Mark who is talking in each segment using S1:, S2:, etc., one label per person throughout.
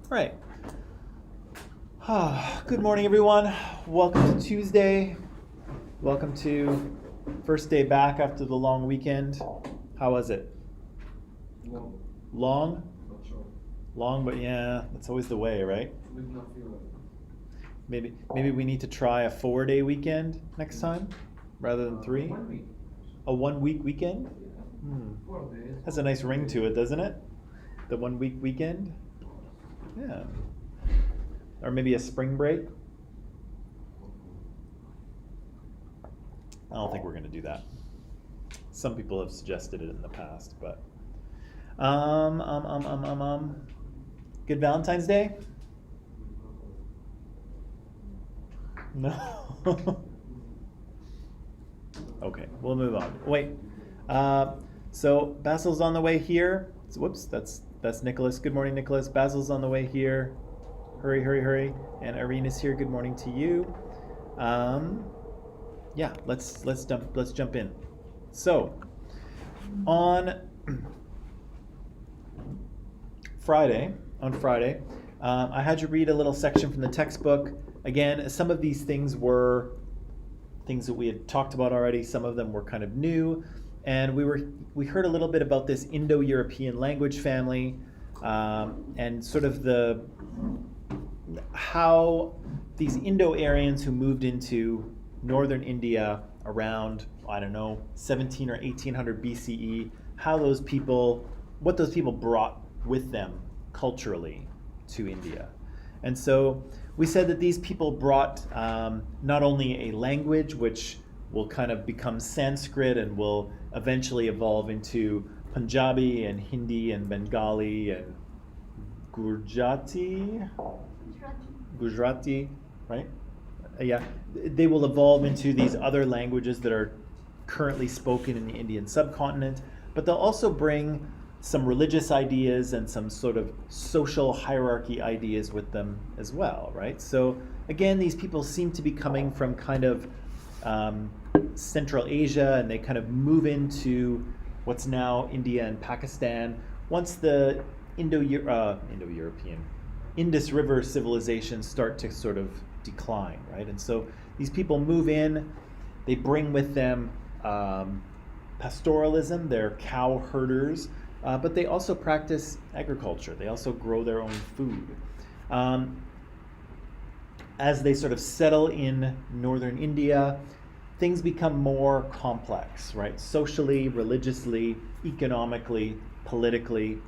S1: Right. Good morning, everyone. Welcome to Tuesday. Welcome to first day back after the long weekend. How was it?
S2: Long.
S1: Long?
S2: Not sure.
S1: Long, but yeah, that's always the way, right?
S2: Did not feel it.
S1: Maybe we need to try a 4-day weekend next time rather than 3.
S2: 1 week.
S1: A 1-week weekend?
S2: Yeah. 4 days.
S1: Has a nice ring to it, doesn't it? The 1-week weekend? Yeah. Or maybe a spring break? I don't think we're going to do that. Some people have suggested it in the past, but good Valentine's Day? No. Okay, we'll move on. Wait. So Basil's on the way here. So, whoops, that's Nicholas. Good morning, Nicholas. Basil's on the way here. Hurry, hurry, hurry. And Irene is here. Good morning to you. Yeah, let's jump in. So, on Friday, I had you read a little section from the textbook. Again, some of these things were things that we had talked about already. Some of them were kind of new, and we heard a little bit about this Indo-European language family, and sort of how these Indo-Aryans who moved into northern India around, I don't know, 17 or 1800 BCE, what those people brought with them culturally to India. And so we said that these people brought not only a language, which will kind of become Sanskrit and will eventually evolve into Punjabi and Hindi and Bengali and Gujarati, right? Yeah, they will evolve into these other languages that are currently spoken in the Indian subcontinent, but they'll also bring some religious ideas and some sort of social hierarchy ideas with them as well, right? So again, these people seem to be coming from kind of Central Asia, and they kind of move into what's now India and Pakistan. Once the Indo-European, Indus River civilizations start to sort of decline, right? And so these people move in, they bring with them pastoralism, they're cow herders, but they also practice agriculture. They also grow their own food. As they sort of settle in northern India, things become more complex, right? Socially, religiously, economically, politically.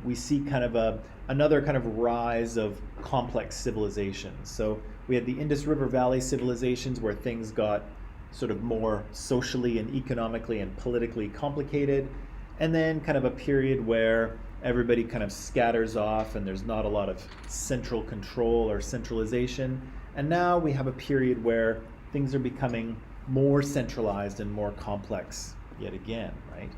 S1: We see kind of another kind of rise of complex civilizations. So we had the Indus River Valley civilizations where things got sort of more socially and economically and politically complicated, and then kind of a period where everybody kind of scatters off and there's not a lot of central control or centralization. And now we have a period where things are becoming more centralized and more complex yet again, right?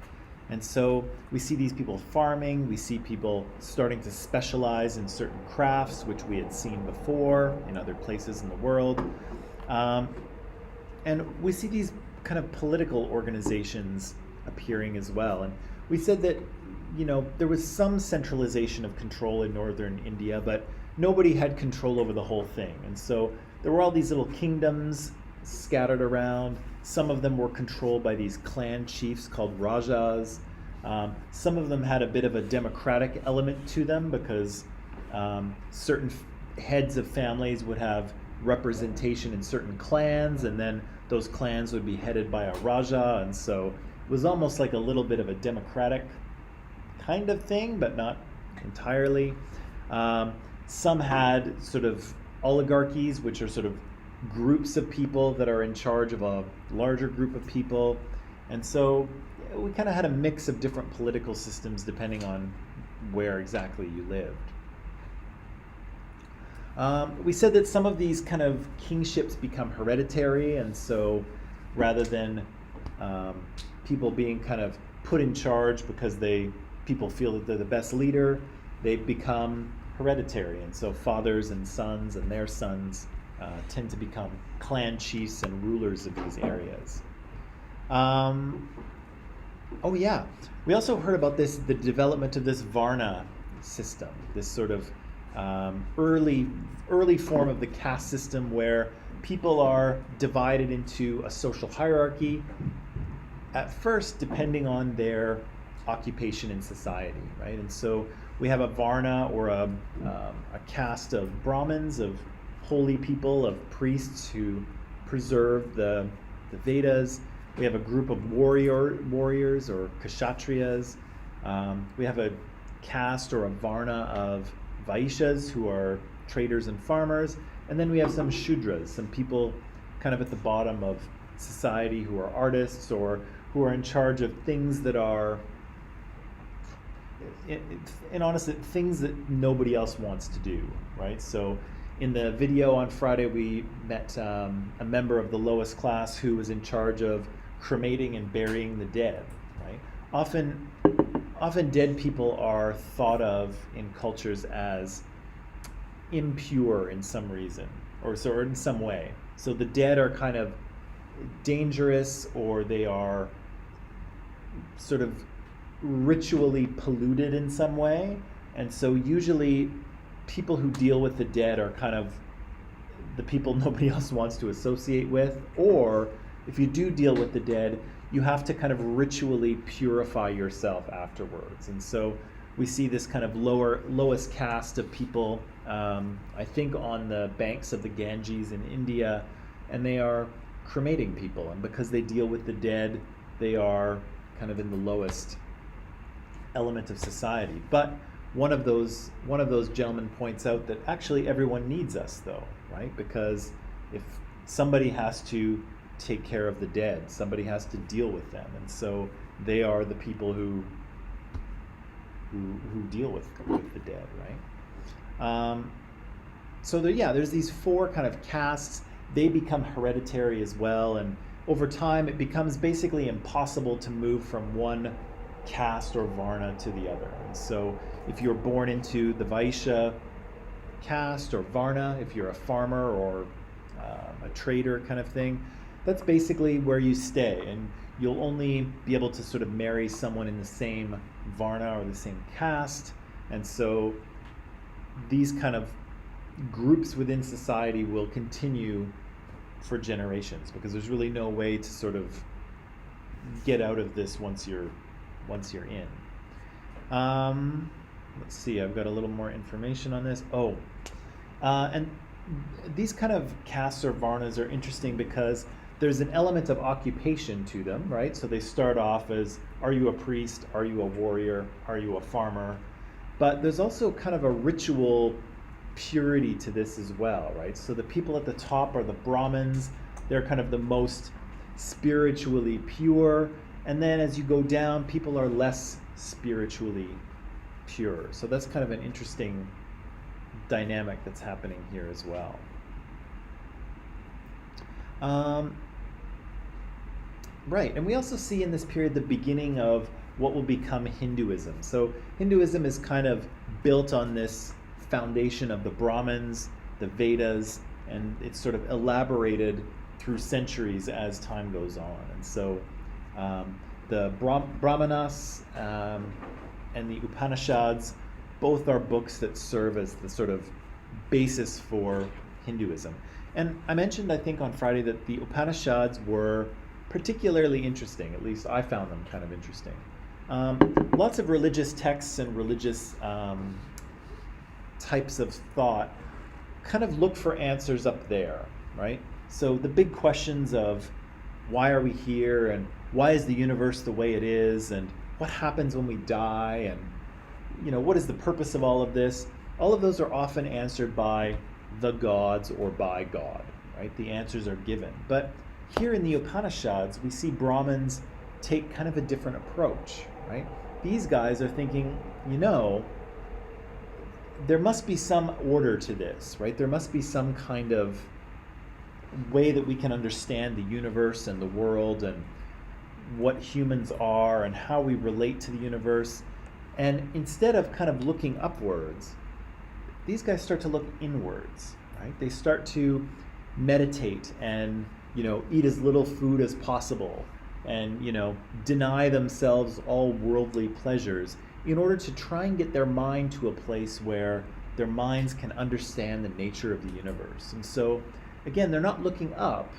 S1: And so we see these people farming, we see people starting to specialize in certain crafts, which we had seen before in other places in the world. And we see these kind of political organizations appearing as well. And we said that, there was some centralization of control in northern India, but nobody had control over the whole thing. And so there were all these little kingdoms scattered around. Some of them were controlled by these clan chiefs called Rajas. Some of them had a bit of a democratic element to them because certain heads of families would have representation in certain clans, and then those clans would be headed by a Raja, and so it was almost like a little bit of a democratic kind of thing, but not entirely. Some had sort of oligarchies, which are sort of groups of people that are in charge of a larger group of people. And so we kind of had a mix of different political systems depending on where exactly you lived. We said that some of these kind of kingships become hereditary, and so rather than people being kind of put in charge because people feel that they're the best leader, they become hereditary. And so fathers and sons and their sons tend to become clan chiefs and rulers of these areas. Oh yeah, we also heard about the development of this Varna system, this sort of early form of the caste system where people are divided into a social hierarchy, at first depending on their occupation in society, right? And so we have a varna, or a caste of Brahmins, of holy people, of priests who preserve the Vedas. We have a group of warriors, or kshatriyas. We have a caste or a varna of Vaishyas, who are traders and farmers. And then we have some Shudras, some people kind of at the bottom of society who are artists, or who are in charge of things that are, and honestly, things that nobody else wants to do, right? So in the video on Friday, we met a member of the lowest class who was in charge of cremating and burying the dead, right? Often dead people are thought of in cultures as impure in some reason, or in some way. So the dead are kind of dangerous, or they are sort of ritually polluted in some way. And so usually people who deal with the dead are kind of the people nobody else wants to associate with, or if you do deal with the dead, you have to kind of ritually purify yourself afterwards. And so we see this kind of lowest caste of people, I think on the banks of the Ganges in India, and they are cremating people. And because they deal with the dead, they are kind of in the lowest element of society. But one of those gentlemen points out that actually everyone needs us, though, right? Because if somebody has to take care of the dead, somebody has to deal with them, and so they are the people who deal with the dead, right? So there's these four kind of castes. They become hereditary as well, and over time it becomes basically impossible to move from one caste or varna to the other. And so if you're born into the Vaishya caste or varna, if you're a farmer or a trader kind of thing, that's basically where you stay, and you'll only be able to sort of marry someone in the same varna or the same caste. And so these kind of groups within society will continue for generations, because there's really no way to sort of get out of this once you're in. Let's see, I've got a little more information on this. And these kind of castes or varnas are interesting because there's an element of occupation to them, right? So they start off as, are you a priest? Are you a warrior? Are you a farmer? But there's also kind of a ritual purity to this as well, right? So the people at the top are the Brahmins. They're kind of the most spiritually pure. And then as you go down, people are less spiritually pure. So that's kind of an interesting dynamic that's happening here as well. Right, and we also see in this period the beginning of what will become Hinduism. So Hinduism is kind of built on this foundation of the Brahmins, the Vedas, and it's sort of elaborated through centuries as time goes on. And so the Brahmanas and the Upanishads, both are books that serve as the sort of basis for Hinduism. And I mentioned, I think on Friday, that the Upanishads were particularly interesting. At least I found them kind of interesting. Lots of religious texts and religious types of thought kind of look for answers up there, right? So the big questions of why are we here, and why is the universe the way it is, and what happens when we die, and what is the purpose of all of this? All of those are often answered by the gods or by God, right? The answers are given. But here in the Upanishads, we see Brahmins take kind of a different approach, right? These guys are thinking, there must be some order to this, right? There must be some kind of way that we can understand the universe and the world and what humans are and how we relate to the universe. And instead of kind of looking upwards, these guys start to look inwards, right? They start to meditate and, eat as little food as possible and, deny themselves all worldly pleasures in order to try and get their mind to a place where their minds can understand the nature of the universe. And so, again, they're not looking up,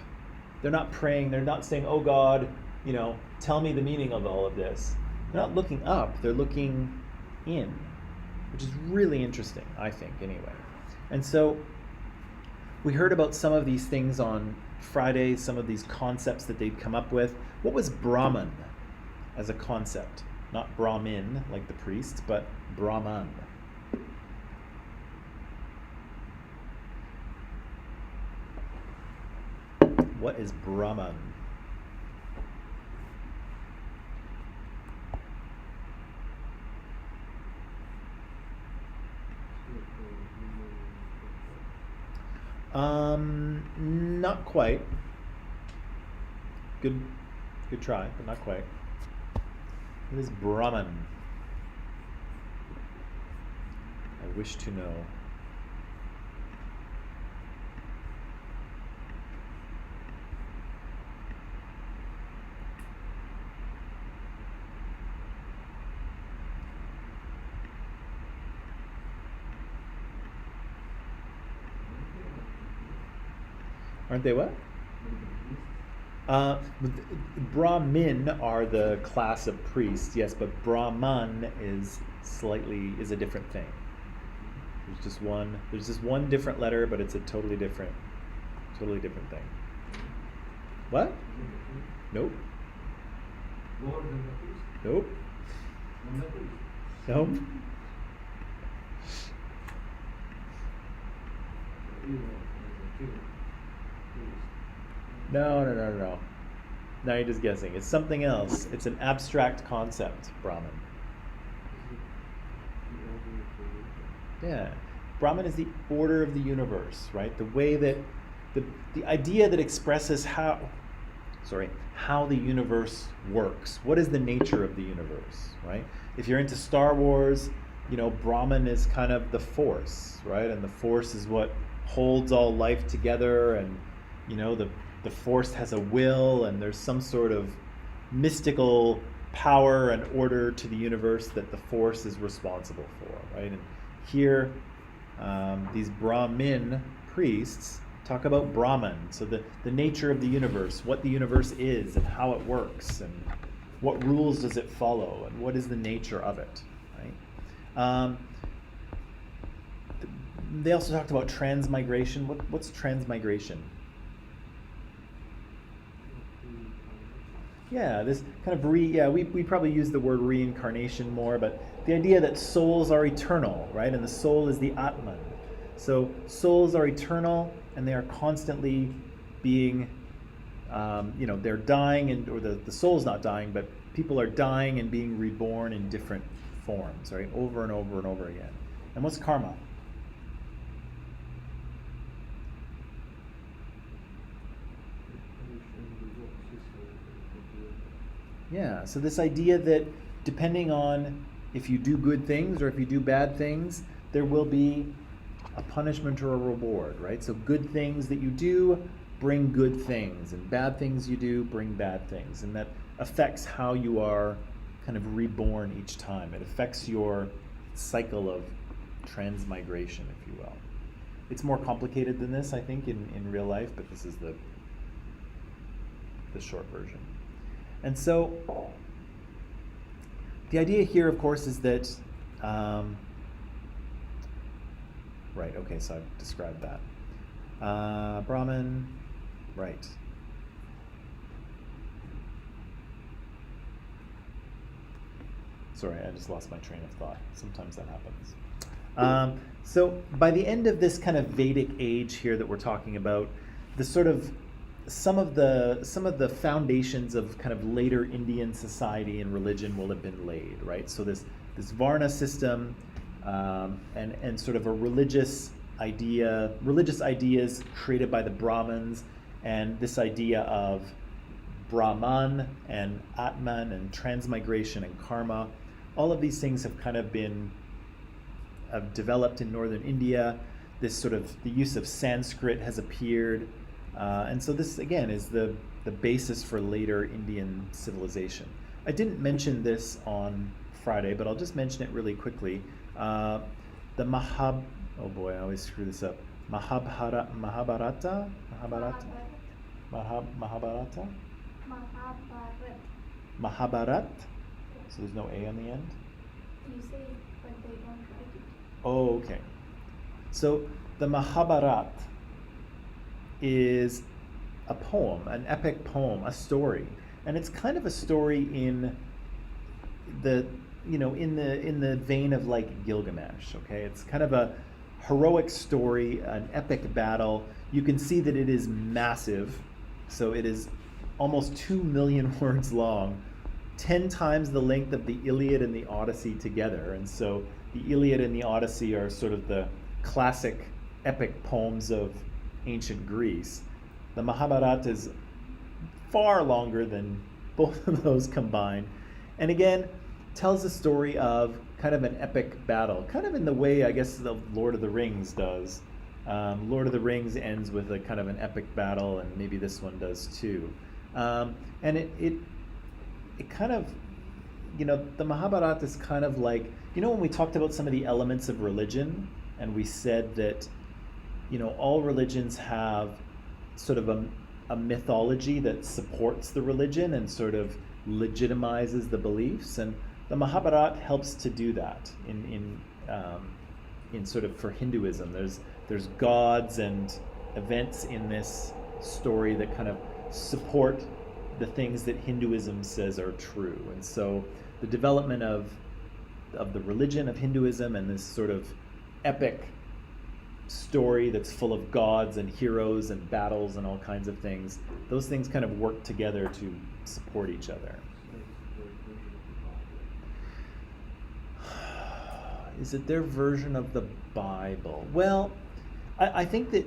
S1: they're not praying, they're not saying, oh God, tell me the meaning of all of this. They're not looking up, they're looking in, which is really interesting, I think, anyway. And so, we heard about some of these things on Friday, some of these concepts that they'd come up with. What was Brahman as a concept? Not Brahmin, like the priests, but Brahman. What is Brahman? Not quite. Good try, but not quite. What is Brahman? I wish to know. Aren't they what? Brahmin are the class of priests, yes, but Brahman is a different thing. There's just one different letter, but it's a totally different thing. What? Nope.
S2: More than the priest?
S1: Nope.
S2: Than the priest?
S1: Nope. No. Now you're just guessing. It's something else. It's an abstract concept, Brahman. Yeah. Brahman is the order of the universe, right? The way that the idea that expresses how the universe works. What is the nature of the universe, right? If you're into Star Wars, Brahman is kind of the force, right? And the force is what holds all life together, and the force has a will, and there's some sort of mystical power and order to the universe that the force is responsible for, right? And here, these Brahmin priests talk about Brahman, so the nature of the universe, what the universe is and how it works, and what rules does it follow, and what is the nature of it, right? They also talked about transmigration. What's transmigration? Yeah, this kind of we probably use the word reincarnation more, but the idea that souls are eternal, right? And the soul is the Atman. So souls are eternal, and they are constantly being, they're dying, or the soul's not dying, but people are dying and being reborn in different forms, right? Over and over and over again. And what's karma? Yeah, so this idea that depending on if you do good things or if you do bad things, there will be a punishment or a reward, right? So good things that you do bring good things, and bad things you do bring bad things. And that affects how you are kind of reborn each time. It affects your cycle of transmigration, if you will. It's more complicated than this, I think, in real life, but this is the short version. And so the idea here, of course, is that, right, okay, so I've described that. Brahman, right. Sorry, I just lost my train of thought. Sometimes that happens. So by the end of this kind of Vedic age here that we're talking about, the sort of some of the foundations of kind of later Indian society and religion will have been laid, right? So this Varna system and sort of a religious ideas created by the Brahmins, and this idea of Brahman and Atman and transmigration and karma. All of these things have kind of been developed in northern India. This sort of the use of Sanskrit has appeared. And so this, again, is the basis for later Indian civilization. I didn't mention this on Friday, but I'll just mention it really quickly. The oh boy, I always screw this up. Mahabharata?
S3: Mahabharat.
S1: Mahabharata?
S3: Mahabharat.
S1: Mahabharat? So there's no A on the end?
S3: You say it, but they don't write it.
S1: Oh, okay. So the Mahabharata is a poem, an epic poem, a story. And it's kind of a story in the in the vein of like Gilgamesh, okay? It's kind of a heroic story, an epic battle. You can see that it is massive. So it is almost 2 million words long, 10 times the length of the Iliad and the Odyssey together. And so the Iliad and the Odyssey are sort of the classic epic poems of ancient Greece. The Mahabharata is far longer than both of those combined. And again, tells a story of kind of an epic battle, kind of in the way, I guess, the Lord of the Rings does. Lord of the Rings ends with a kind of an epic battle, and maybe this one does too. And it kind of, the Mahabharata is kind of like, when we talked about some of the elements of religion, and we said that, all religions have sort of a mythology that supports the religion and sort of legitimizes the beliefs, and the Mahabharata helps to do that in sort of for Hinduism. There's gods and events in this story that kind of support the things that Hinduism says are true. And so the development of the religion of Hinduism and this sort of epic story that's full of gods and heroes and battles and all kinds of things, those things kind of work together to support each other. Is it their version of the Bible? Well, I think that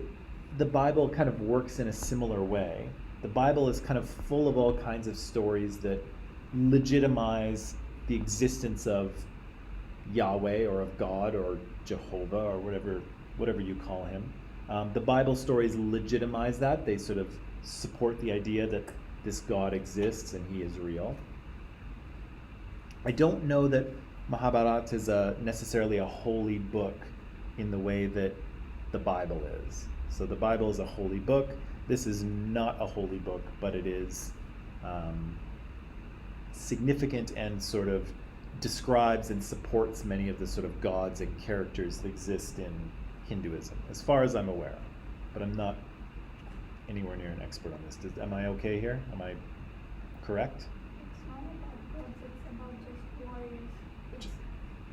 S1: the Bible kind of works in a similar way. The Bible is kind of full of all kinds of stories that legitimize the existence of Yahweh or of God or Jehovah or whatever you call him. The Bible stories legitimize that. They sort of support the idea that this God exists and he is real. I don't know that Mahabharata is necessarily a holy book in the way that the Bible is. So the Bible is a holy book. This is not a holy book, but it is significant and sort of describes and supports many of the sort of gods and characters that exist in Hinduism, as far as I'm aware. But I'm not anywhere near an expert on this. Am I okay here? Am I correct?
S3: It's not about gods, it's about just warriors.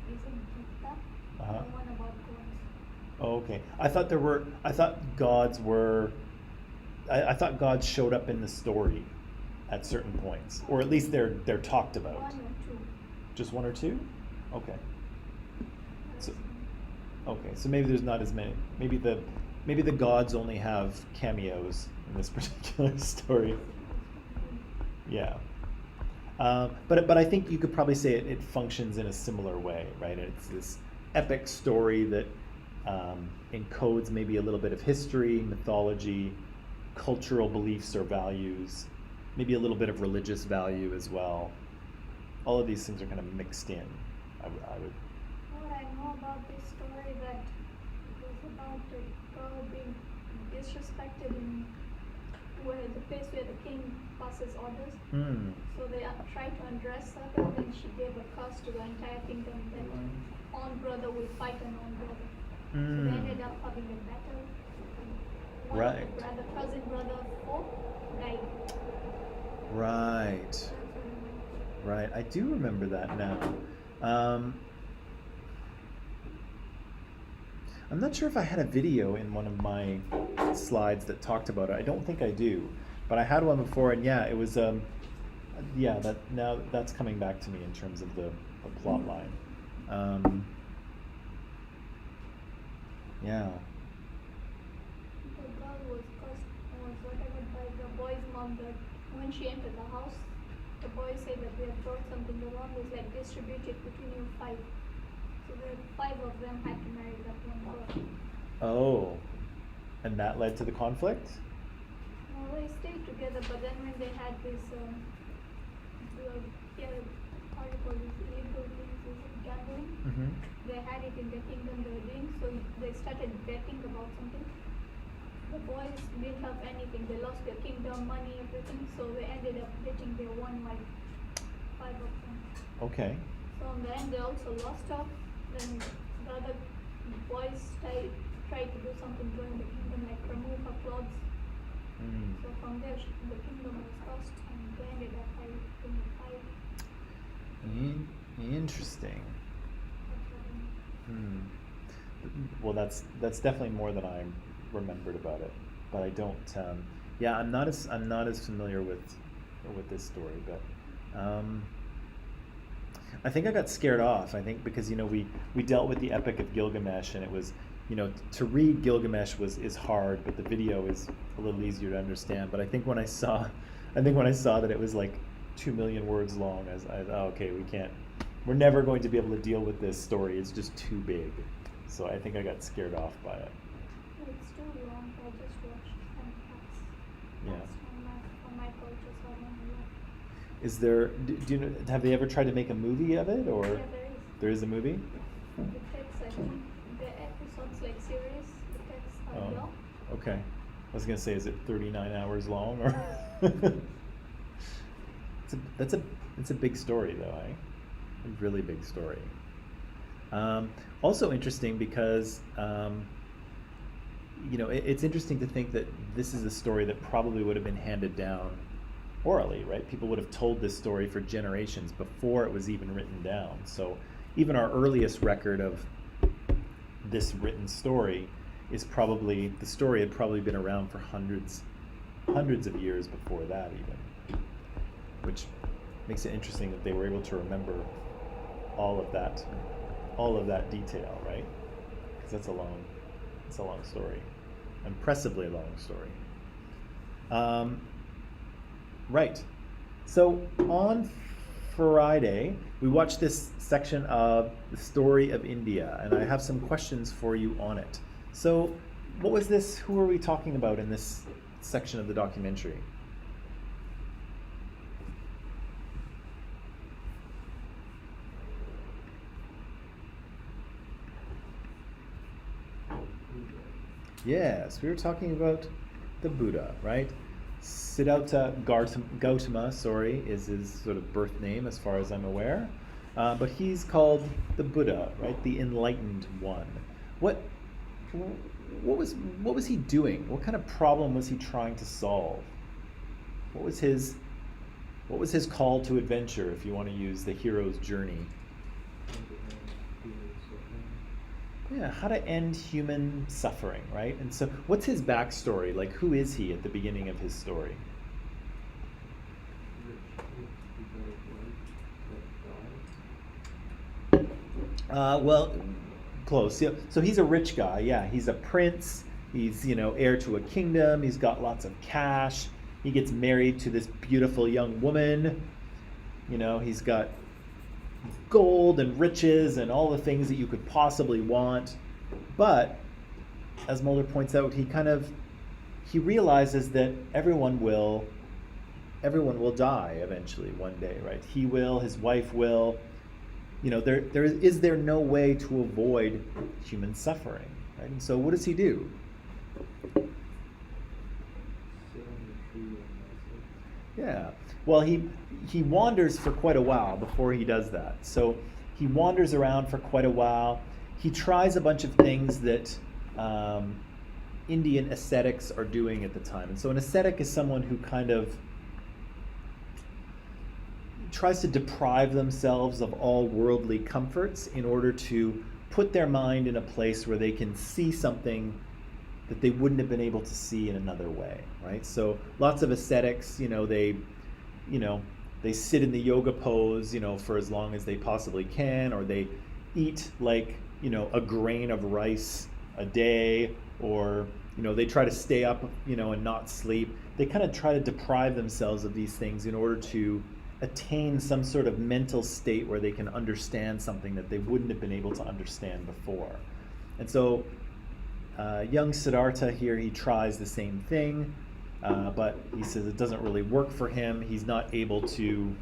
S3: Isn't Gita?
S1: Uh-huh.
S3: The one about gods.
S1: Oh, okay. I thought gods showed up in the story at certain points, or at least they're talked about.
S3: One or two.
S1: Just one or two? Okay. So maybe there's not as many. Maybe the gods only have cameos in this particular story. Yeah. But I think you could probably say it functions in a similar way, right? It's this epic story that encodes maybe a little bit of history, mythology, cultural beliefs or values, maybe a little bit of religious value as well. All of these things are kind of mixed in. I would.
S3: What I know about this story that it was about a girl being disrespected in the place where the king passes orders.
S1: Mm.
S3: So they tried to undress her, and then she gave a curse to the entire kingdom that own brother will fight an own brother. So they ended up having a battle. One
S1: Right.
S3: of the cousin brother died.
S1: Right.
S3: That's what I know.
S1: Right. I do remember that now. I'm not sure if I had a video in one of my slides that talked about it. I don't think I do, but I had one before, and yeah, it was that's coming back to me in terms of the plot line. Yeah.
S3: The girl was whatever by the boy's mom that when she entered the house, the boy said that we have brought something. The mom was like, distribute it between you 5. So the 5 of them had to marry that one girl.
S1: Oh, and that led to the conflict?
S3: Well, they stayed together, but then when they had this, article, these illegal things, gambling.
S1: Mm-hmm.
S3: They had it in the kingdom they were doing, so they started betting about something. The boys didn't have anything. They lost their kingdom, money, everything. So they ended up betting. They won like 5 of them.
S1: Okay.
S3: So in the end, they also lost out. Then the other boys tried to do something during the kingdom, like remove her clothes.
S1: Mm.
S3: So from there, the kingdom was lost, and they ended up fighting a fight.
S1: Interesting.
S3: That's what I mean.
S1: Well, that's definitely more than I remembered about it, but I don't. Yeah, I'm not as familiar with this story, but I think I got scared off. I think because we dealt with the Epic of Gilgamesh, and it was to read Gilgamesh is hard, but the video is a little easier to understand. But I think when I saw that it was like 2 million words long, okay, we're never going to be able to deal with this story. It's just too big. So I think I got scared off by it.
S3: It's too long. I just watched some parts.
S1: Yeah.
S3: That's from my culture, so I don't know.
S1: Is there? Do you know? Have they ever tried to make a movie of it, or
S3: Yeah, there is.
S1: there is a movie?
S3: It takes, I think, the episodes like series. It takes a long.
S1: Okay. I was gonna say, is it 39 hours long, or? It's a big story, though, eh? A really big story. Also interesting because it's interesting to think that this is a story that probably would have been handed down orally, right? People would have told this story for generations before it was even written down. So even our earliest record of this written story is probably, the story had probably been around for hundreds of years before that even, which makes it interesting that they were able to remember all of that detail, right? Because it's a long story, impressively long story. Right. So on Friday, we watched this section of the story of India, and I have some questions for you on it. So, what was this? Who are we talking about in this section of the documentary? Yes, we were talking about the Buddha, right? Siddhartha Gautama, is his sort of birth name as far as I'm aware. But he's called the Buddha, right? The enlightened one. What was he doing? What kind of problem was he trying to solve? What was his call to adventure, if you want to use the hero's journey? Yeah, how to end human suffering, right? And so what's his backstory? Like, who is he at the beginning of his story? Well, close. Yeah. So he's a rich guy. Yeah, he's a prince. He's, heir to a kingdom. He's got lots of cash. He gets married to this beautiful young woman. He's got gold and riches and all the things that you could possibly want. But as Mulder points out, he realizes that everyone will die eventually one day, right? He will, his wife will. Is there no way to avoid human suffering, right? And so what does he do? Yeah. Well, he wanders for quite a while before he does that. So he wanders around for quite a while. He tries a bunch of things that Indian ascetics are doing at the time. And so an ascetic is someone who kind of tries to deprive themselves of all worldly comforts in order to put their mind in a place where they can see something that they wouldn't have been able to see in another way, right? So lots of ascetics, they sit in the yoga pose, for as long as they possibly can, or they eat like, a grain of rice a day, or, they try to stay up, and not sleep. They kind of try to deprive themselves of these things in order to attain some sort of mental state where they can understand something that they wouldn't have been able to understand before. And so young Siddhartha here, he tries the same thing, but he says it doesn't really work for him. He's not able to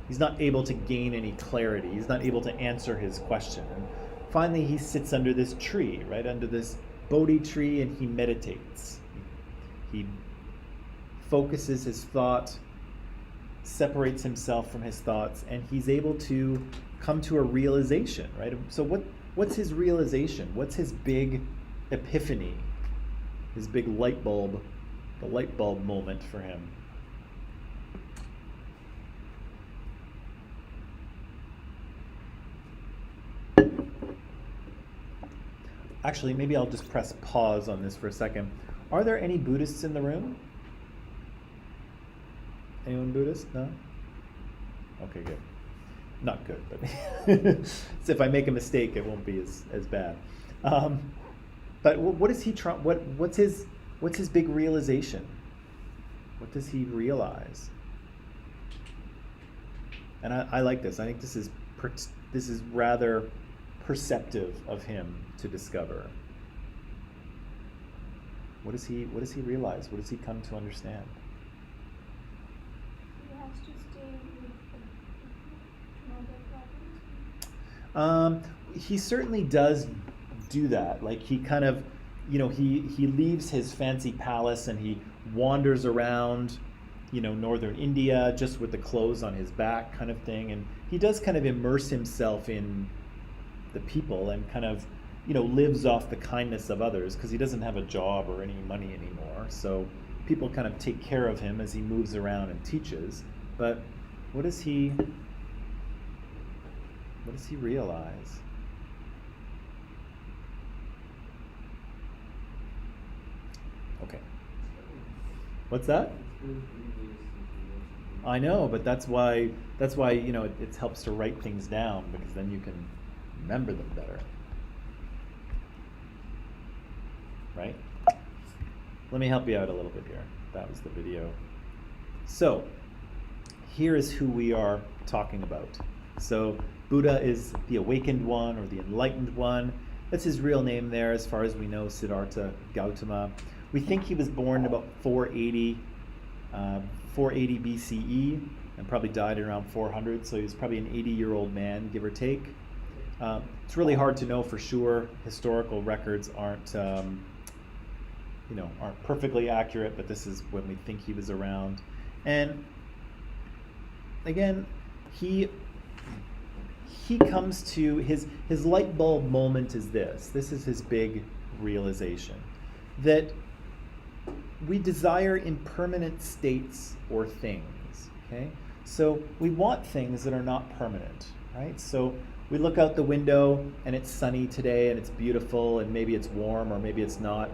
S1: He's not able to gain any clarity. He's not able to answer his question. And finally, he sits under this tree, right, under this Bodhi tree, and he meditates. He focuses his thought, separates himself from his thoughts, and he's able to come to a realization, right? So what's his realization? What's his big epiphany? His big light bulb, the light bulb moment for him? Actually, maybe I'll just press pause on this for a second. Are there any Buddhists in the room? Anyone Buddhist? No? Okay, good. Not good, but so if I make a mistake, it won't be as bad. But what is he trying? What's his big realization? What does he realize? And I like this. I think this is rather perceptive of him to discover. What does he realize? What does he come to understand?
S3: He has to stay with know their problems.
S1: He certainly does do that. Like he kind of, he leaves his fancy palace and he wanders around, northern India just with the clothes on his back kind of thing. And he does kind of immerse himself in the people and kind of, lives off the kindness of others because he doesn't have a job or any money anymore. So people kind of take care of him as he moves around and teaches. But what does he realize? Okay. What's that? I know, but that's why it helps to write things down, because then you can remember them better. Right? Let me help you out a little bit here. That was the video. So, here is who we are talking about. So, Buddha is the awakened one or the enlightened one. That's his real name there, as far as we know, Siddhartha Gautama. We think he was born about 480 BCE and probably died around 400, so he was probably an 80-year-old man, give or take. It's really hard to know for sure. Historical records aren't perfectly accurate, but this is when we think he was around. And again, he comes to his light bulb moment is this. This is his big realization, that we desire impermanent states or things, okay? So we want things that are not permanent, right? So we look out the window and it's sunny today and it's beautiful and maybe it's warm or maybe it's not.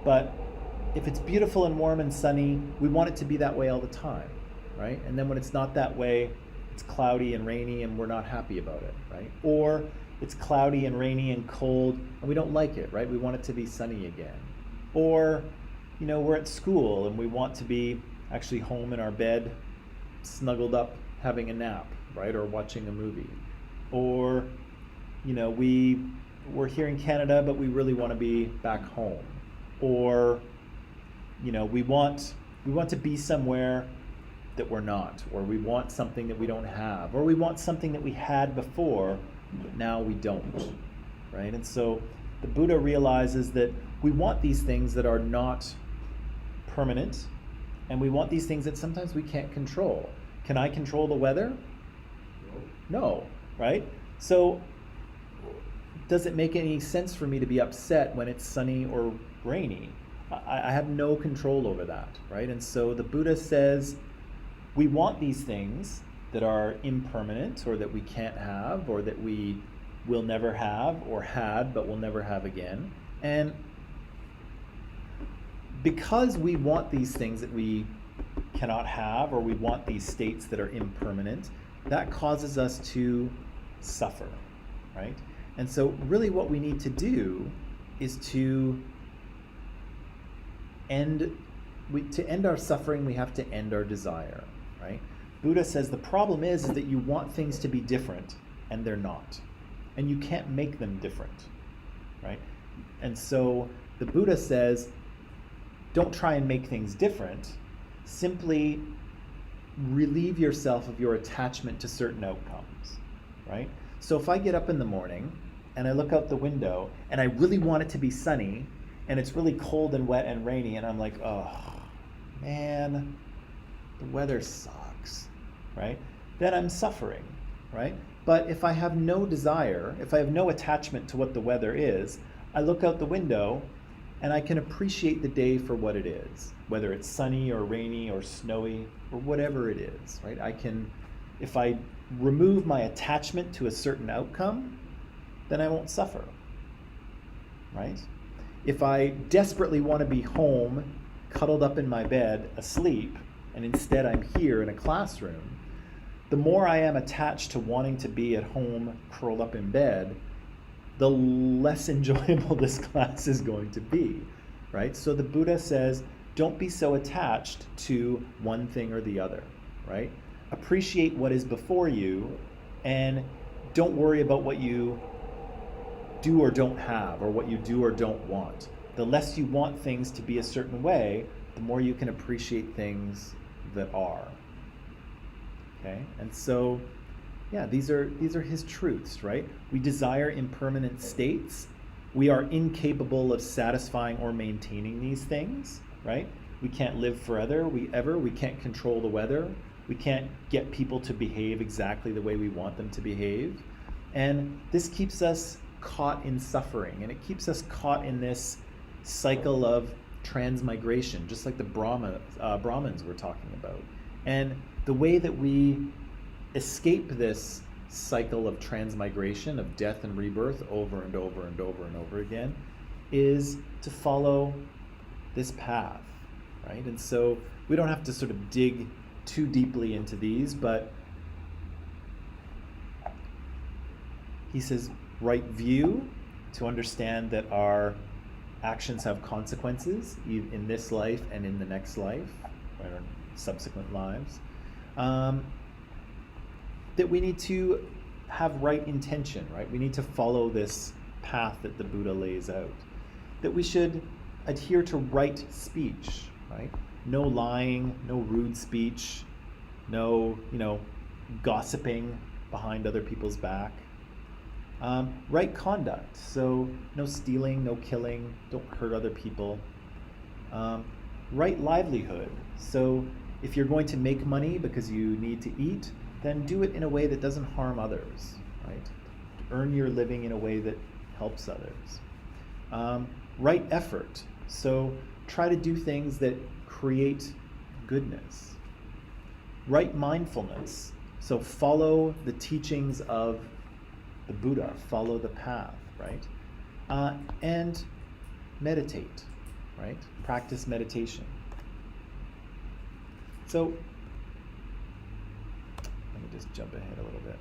S1: But if it's beautiful and warm and sunny, we want it to be that way all the time, right? And then when it's not that way, it's cloudy and rainy and we're not happy about it, right? Or it's cloudy and rainy and cold and we don't like it, right? We want it to be sunny again. Or, we're at school and we want to be actually home in our bed, snuggled up, having a nap, right? Or watching a movie. Or, we're here in Canada, but we really want to be back home. Or, we want to be somewhere that we're not, or we want something that we don't have, or we want something that we had before, but now we don't, right? And so the Buddha realizes that we want these things that are not permanent, and we want these things that sometimes we can't control. Can I control the weather? No, right? So does it make any sense for me to be upset when it's sunny or rainy? I have no control over that, right? And so the Buddha says we want these things that are impermanent or that we can't have or that we will never have or had but will never have again. And because we want these things that we cannot have or we want these states that are impermanent, that causes us to suffer, right? And so really what we need to do is to end our suffering, we have to end our desire, right? Buddha says the problem is that you want things to be different and they're not. And you can't make them different, right? And so the Buddha says, don't try and make things different. Simply relieve yourself of your attachment to certain outcomes, right? So if I get up in the morning and I look out the window and I really want it to be sunny and it's really cold and wet and rainy and I'm like, oh man, the weather sucks, right? Then I'm suffering, right? But if I have no desire, if I have no attachment to what the weather is, I look out the window and I can appreciate the day for what it is, whether it's sunny or rainy or snowy or whatever it is, right? I can, if I remove my attachment to a certain outcome, then I won't suffer, right? If I desperately want to be home, cuddled up in my bed, asleep, and instead I'm here in a classroom, the more I am attached to wanting to be at home, curled up in bed, the less enjoyable this class is going to be, right? So the Buddha says, don't be so attached to one thing or the other, right? Appreciate what is before you and don't worry about what you do or don't have or what you do or don't want. The less you want things to be a certain way, the more you can appreciate things that are. Okay? And so, yeah, these are his truths, right? We desire impermanent states. We are incapable of satisfying or maintaining these things, right? We can't live forever. We can't control the weather. We can't get people to behave exactly the way we want them to behave. And this keeps us caught in suffering, and it keeps us caught in this cycle of transmigration, just like the Brahmins were talking about. And the way that we escape this cycle of transmigration, of death and rebirth over and over and over and over again, is to follow this path, right? And so we don't have to sort of dig too deeply into these, but he says, right view, to understand that our actions have consequences in this life and in the next life, or subsequent lives. That we need to have right intention, right? We need to follow this path that the Buddha lays out. That we should adhere to right speech, right? No lying, no rude speech, no, gossiping behind other people's back. Right conduct, so no stealing, no killing, don't hurt other people. Right livelihood, so if you're going to make money because you need to eat, then do it in a way that doesn't harm others, right? Earn your living in a way that helps others. Right effort, so try to do things that create goodness. Right mindfulness, so follow the teachings of the Buddha, follow the path, right? And meditate, right? Practice meditation. So, let me just jump ahead a little bit.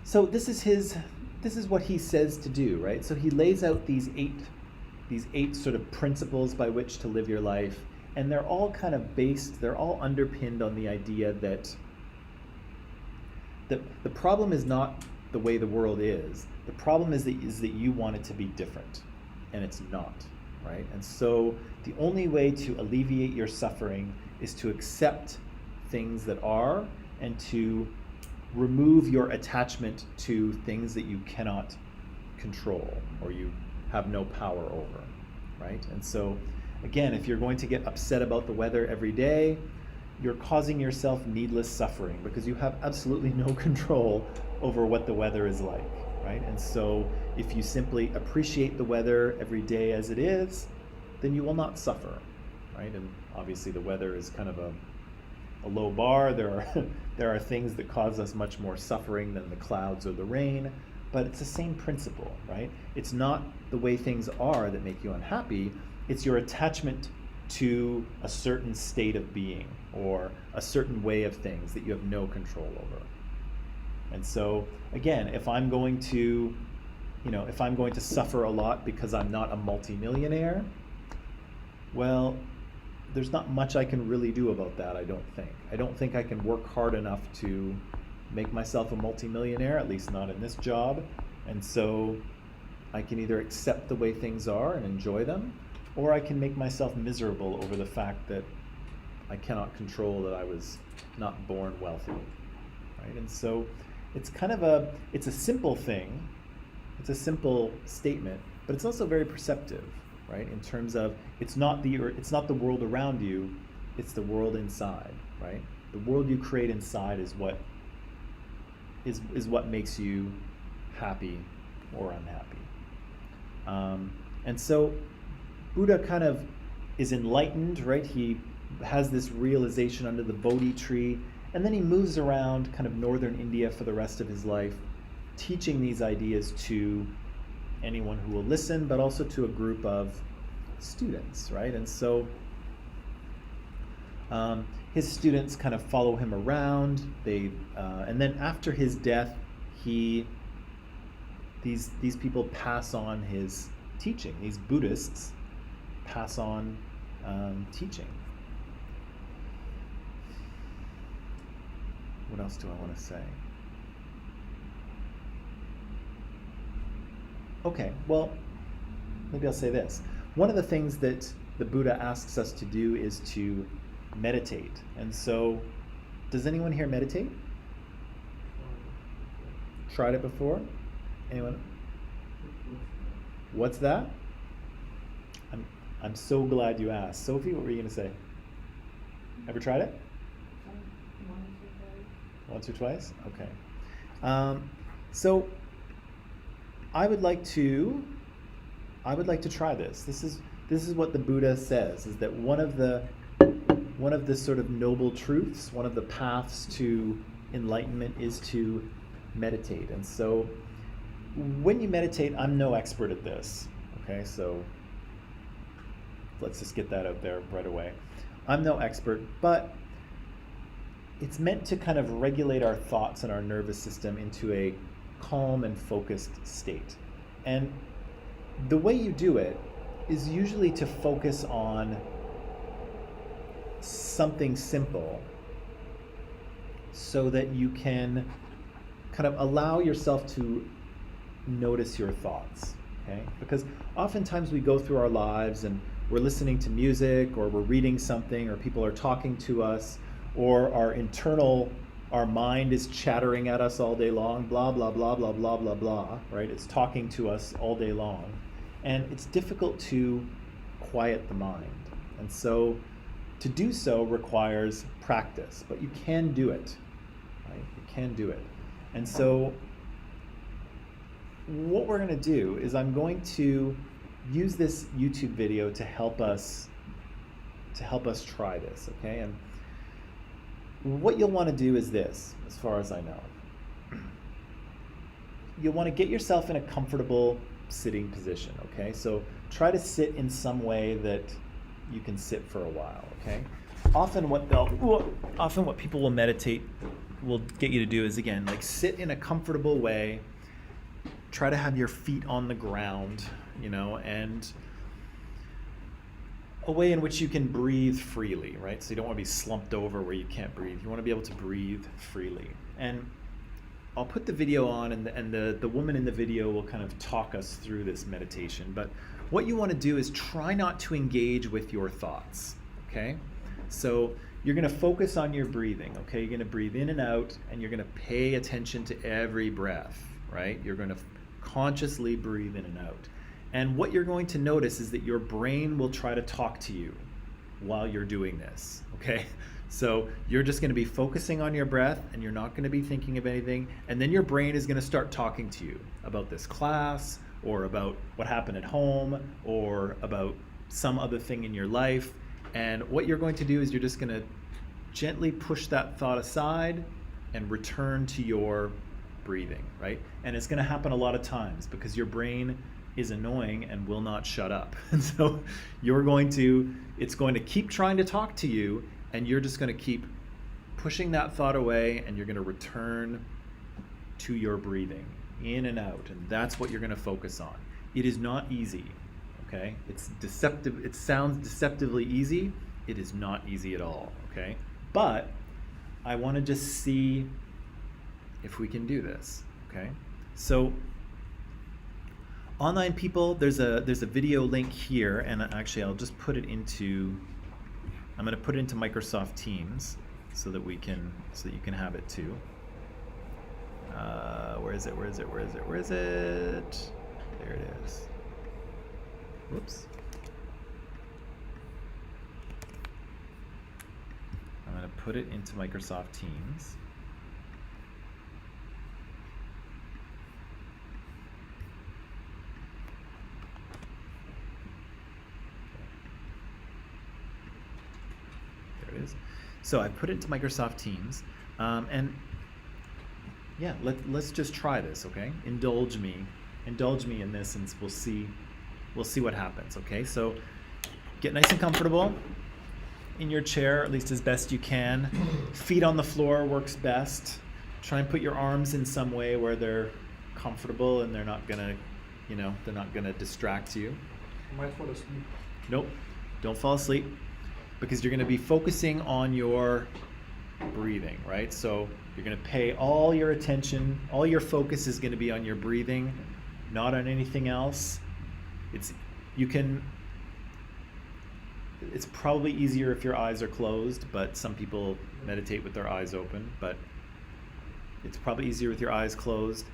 S1: So this is what he says to do, right? So he lays out these eight sort of principles by which to live your life, and they're all kind of they're all underpinned on the idea that the problem is not the way the world is. The problem is that you want it to be different, and it's not, right? And so the only way to alleviate your suffering is to accept things that are and to remove your attachment to things that you cannot control or you have no power over, right? And so, again, if you're going to get upset about the weather every day, you're causing yourself needless suffering because you have absolutely no control over what the weather is like, right? And so if you simply appreciate the weather every day as it is, then you will not suffer, right? And obviously the weather is kind of a low bar. There are things that cause us much more suffering than the clouds or the rain, but it's the same principle, right? It's not the way things are that make you unhappy, it's your attachment to a certain state of being or a certain way of things that you have no control over. And so, again, if I'm going to suffer a lot because I'm not a multimillionaire, well, there's not much I can really do about that, I don't think. I don't think I can work hard enough to make myself a multimillionaire, at least not in this job. And so I can either accept the way things are and enjoy them, or I can make myself miserable over the fact that I cannot control that I was not born wealthy, right? And so it's kind of it's a simple thing, it's a simple statement, but it's also very perceptive, right? In terms of it's not the world around you, it's the world inside, right? The world you create inside is what makes you happy or unhappy. And so Buddha kind of is enlightened, right? He has this realization under the Bodhi tree, and then he moves around kind of northern India for the rest of his life, teaching these ideas to anyone who will listen, but also to a group of students, right? And so his students kind of follow him around. And then after his death, these people pass on his teaching. These Buddhists pass on teaching. What else do I want to say? Okay, well, maybe I'll say this. One of the things that the Buddha asks us to do is to meditate. And so, does anyone here meditate? Tried it before? Anyone? What's that? I'm so glad you asked. Sophie, what were you going to say? Ever tried it? Once or twice? Okay. So I would like to try this. This is what the Buddha says, is that one of the sort of noble truths, one of the paths to enlightenment is to meditate. And so when you meditate, I'm no expert at this. Okay, so let's just get that out there right away. I'm no expert, but it's meant to kind of regulate our thoughts and our nervous system into a calm and focused state. And the way you do it is usually to focus on something simple so that you can kind of allow yourself to notice your thoughts, okay? Because oftentimes we go through our lives and we're listening to music, or we're reading something, or people are talking to us, or our mind is chattering at us all day long, blah, blah, blah, blah, blah, blah, blah, right? It's talking to us all day long. And it's difficult to quiet the mind. And so to do so requires practice, but you can do it, right? You can do it. And so what we're going to do is I'm going to use this YouTube video to help us try this, okay? And what you'll want to do is this, as far as I know. You'll want to get yourself in a comfortable sitting position, okay? So try to sit in some way that you can sit for a while, okay? Often what people will get you to do is, again, like sit in a comfortable way, try to have your feet on the ground, and a way in which you can breathe freely, right? So you don't want to be slumped over where you can't breathe. You want to be able to breathe freely. And I'll put the video on, and the woman in the video will kind of talk us through this meditation. But what you want to do is try not to engage with your thoughts, okay? So you're going to focus on your breathing, okay? You're going to breathe in and out, and you're going to pay attention to every breath, right? You're going to consciously breathe in and out. And what you're going to notice is that your brain will try to talk to you while you're doing this, okay? So you're just going to be focusing on your breath, and you're not going to be thinking of anything. And then your brain is going to start talking to you about this class, or about what happened at home, or about some other thing in your life. And what you're going to do is you're just going to gently push that thought aside and return to your breathing, right? And it's going to happen a lot of times because your brain is annoying and will not shut up. And so it's going to keep trying to talk to you, and you're just going to keep pushing that thought away, and you're going to return to your breathing in and out. And that's what you're going to focus on. It is not easy, okay? It's deceptive. It sounds deceptively easy. It is not easy at all, okay? But I want to just see if we can do this, okay? So online people, there's a video link here, and actually I'll just put it into I'm going to put it into Microsoft Teams so that you can have it too. Where is it? Where is it? Where is it? Where is it? There it is. Whoops. I'm going to put it into Microsoft Teams. There it is. So I put it into Microsoft Teams, and yeah, let's just try this, okay? Indulge me in this, and we'll see what happens, okay? So get nice and comfortable in your chair, at least as best you can. Feet on the floor works best. Try and put your arms in some way where they're comfortable and they're not gonna, they're not gonna distract you.
S4: I might fall asleep.
S1: Nope, don't fall asleep, because you're gonna be focusing on your breathing, right? So you're going to pay all your attention, all your focus is going to be on your breathing, not on anything else. It's probably easier if your eyes are closed, but some people meditate with their eyes open, but it's probably easier with your eyes closed.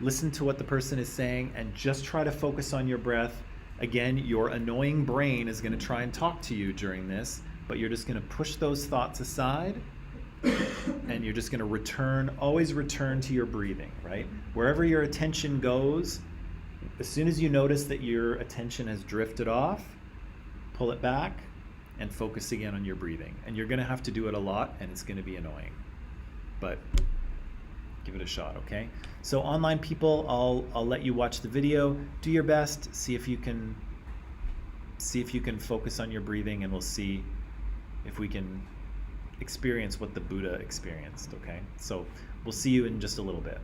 S1: Listen to what the person is saying and just try to focus on your breath. Again, your annoying brain is going to try and talk to you during this, but you're just going to push those thoughts aside, and you're just going to always return to your breathing, right? Wherever your attention goes, as soon as you notice that your attention has drifted off, pull it back and focus again on your breathing. And you're going to have to do it a lot, and it's going to be annoying, but give it a shot, okay? So online people, I'll let you watch the video. Do your best. See if you can focus on your breathing, and we'll see if we can experience what the Buddha experienced, okay? So we'll see you in just a little bit.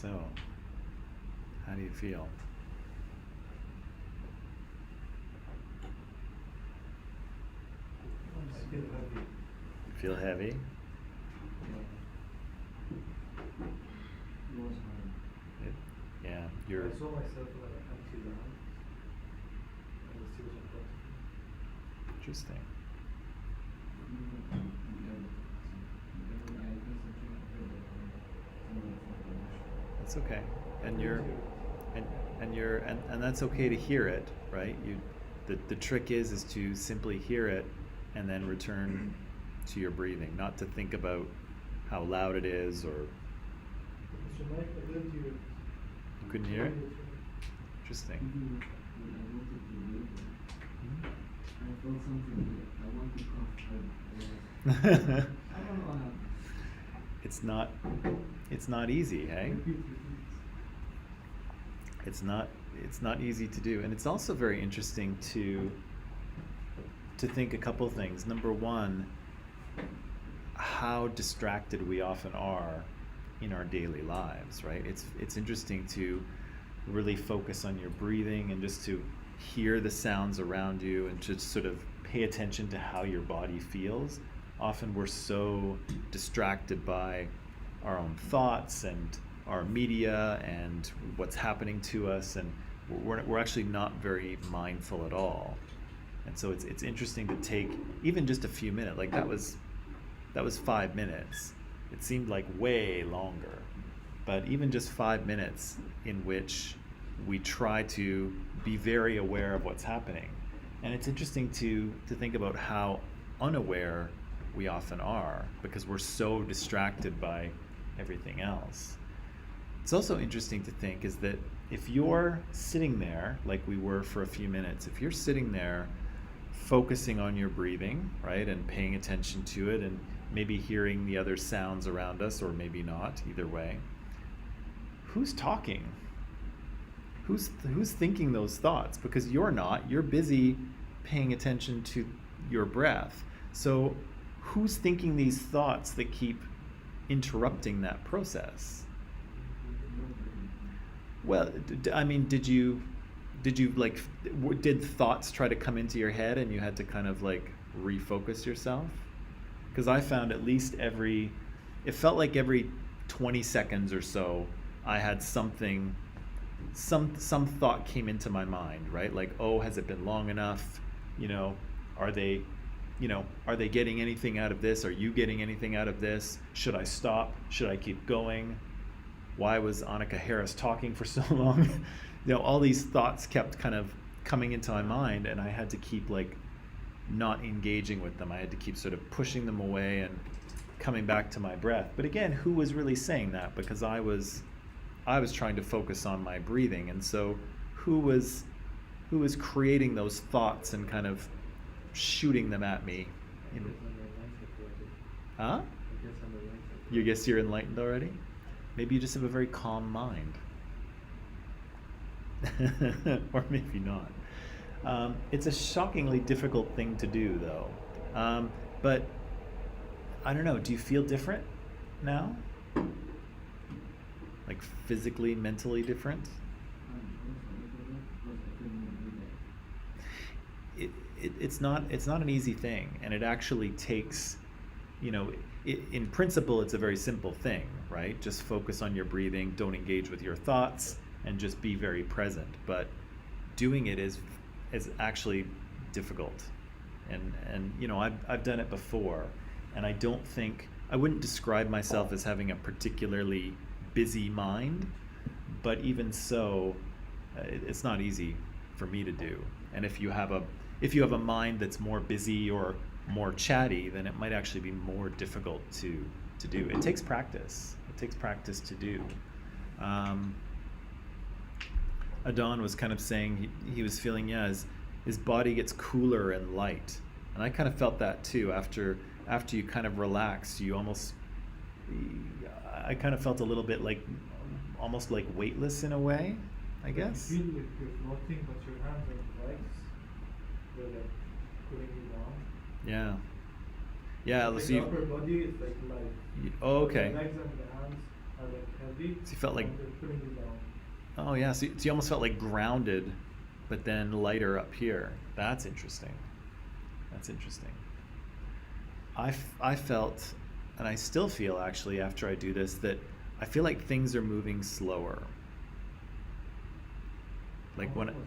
S1: so? How do you feel?
S2: I feel happy.
S1: You feel heavy?
S2: It was hard.
S1: Yeah, you're.
S2: I saw myself like empty the hands. And the series of thoughts.
S1: Interesting. That's okay, and and that's okay to hear it, right? The trick is to simply hear it, and then return to your breathing, not to think about how loud it is or.
S2: Mr. Mike, I didn't hear it.
S1: You couldn't hear it? Interesting.
S4: I felt something. I want to cough. I don't know what happened.
S1: It's not easy, hey?
S4: Repeat.
S1: It's not easy to do, and it's also very interesting to think a couple things. Number one, how distracted we often are in our daily lives, right? It's interesting to really focus on your breathing and just to hear the sounds around you and to sort of pay attention to how your body feels. Often we're so distracted by our own thoughts and our media and what's happening to us, and we're actually not very mindful at all. And so it's interesting to take even just a few minutes. Like that was 5 minutes. It seemed like way longer, but even just 5 minutes in which we try to be very aware of what's happening. And it's interesting to think about how unaware we often are because we're so distracted by everything else. It's also interesting to think is that if you're sitting there, like we were for a few minutes, if you're sitting there focusing on your breathing, right, and paying attention to it and maybe hearing the other sounds around us, or maybe not, either way, who's talking? Who's thinking those thoughts? Because you're not. You're busy paying attention to your breath. So who's thinking these thoughts that keep interrupting that process? Well, I mean, did you like, did thoughts try to come into your head and you had to kind of like refocus yourself? Because I found at least it felt like every 20 seconds or so, I had something, some thought came into my mind, right? Like, oh, has it been long enough? Are they getting anything out of this? Are you getting anything out of this? Should I stop? Should I keep going? Why was Annika Harris talking for so long? All these thoughts kept kind of coming into my mind, and I had to keep like not engaging with them. I had to keep sort of pushing them away and coming back to my breath. But again, who was really saying that? Because I was trying to focus on my breathing, and so who was creating those thoughts and kind of shooting them at me? Huh? You guess you're enlightened already? Maybe you just have a very calm mind. Or maybe not. It's a shockingly difficult thing to do, though. But I don't know, do you feel different now? Like physically, mentally different? It's not an easy thing, and it actually takes, in principle, it's a very simple thing, right? Just focus on your breathing, don't engage with your thoughts, and just be very present. But doing it is actually difficult, and I've done it before, and I wouldn't describe myself as having a particularly busy mind, but even so, it's not easy for me to do. And if you have a mind that's more busy or more chatty, then it might actually be more difficult to do. It takes practice. It takes practice to do. Adon was kind of saying he was feeling, his body gets cooler and light. And I kind of felt that too. After you kind of relax, I kind of felt a little bit like, almost like weightless in a way, I guess.
S2: You feel like you're floating, but your hands are legs. They're like pulling you down.
S1: Yeah.
S2: Like
S1: So
S2: the upper body is like light.
S1: Oh, okay.
S2: The legs and the hands are like heavy.
S1: So you felt like-
S2: and they're putting you down.
S1: Oh yeah, so you almost felt like grounded, but then lighter up here. That's interesting. That's interesting. I felt, and I still feel actually after I do this, that I feel like things are moving slower. Like
S4: How
S1: when
S4: long was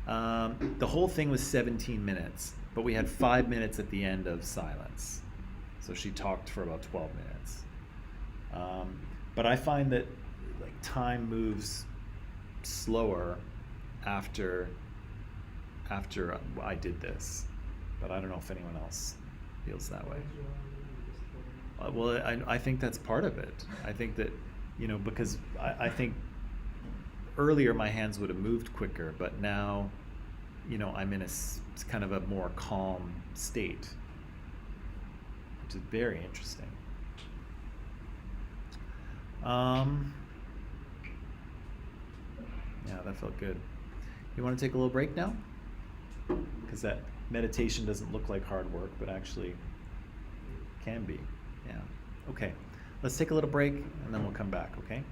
S4: that?
S1: the whole thing was 17 minutes, but we had 5 minutes at the end of silence. So she talked for about 12 minutes. But I find that like time moves slower after I did this. But I don't know if anyone else feels that way. Well, I think that's part of it. I think that, you know, because I think earlier my hands would have moved quicker, but now, you know, I'm in it's kind of a more calm state, which is very interesting. Yeah, that felt good. You want to take a little break now? Because that meditation doesn't look like hard work, but actually can be. Yeah. Okay. Let's take a little break and then we'll come back, okay?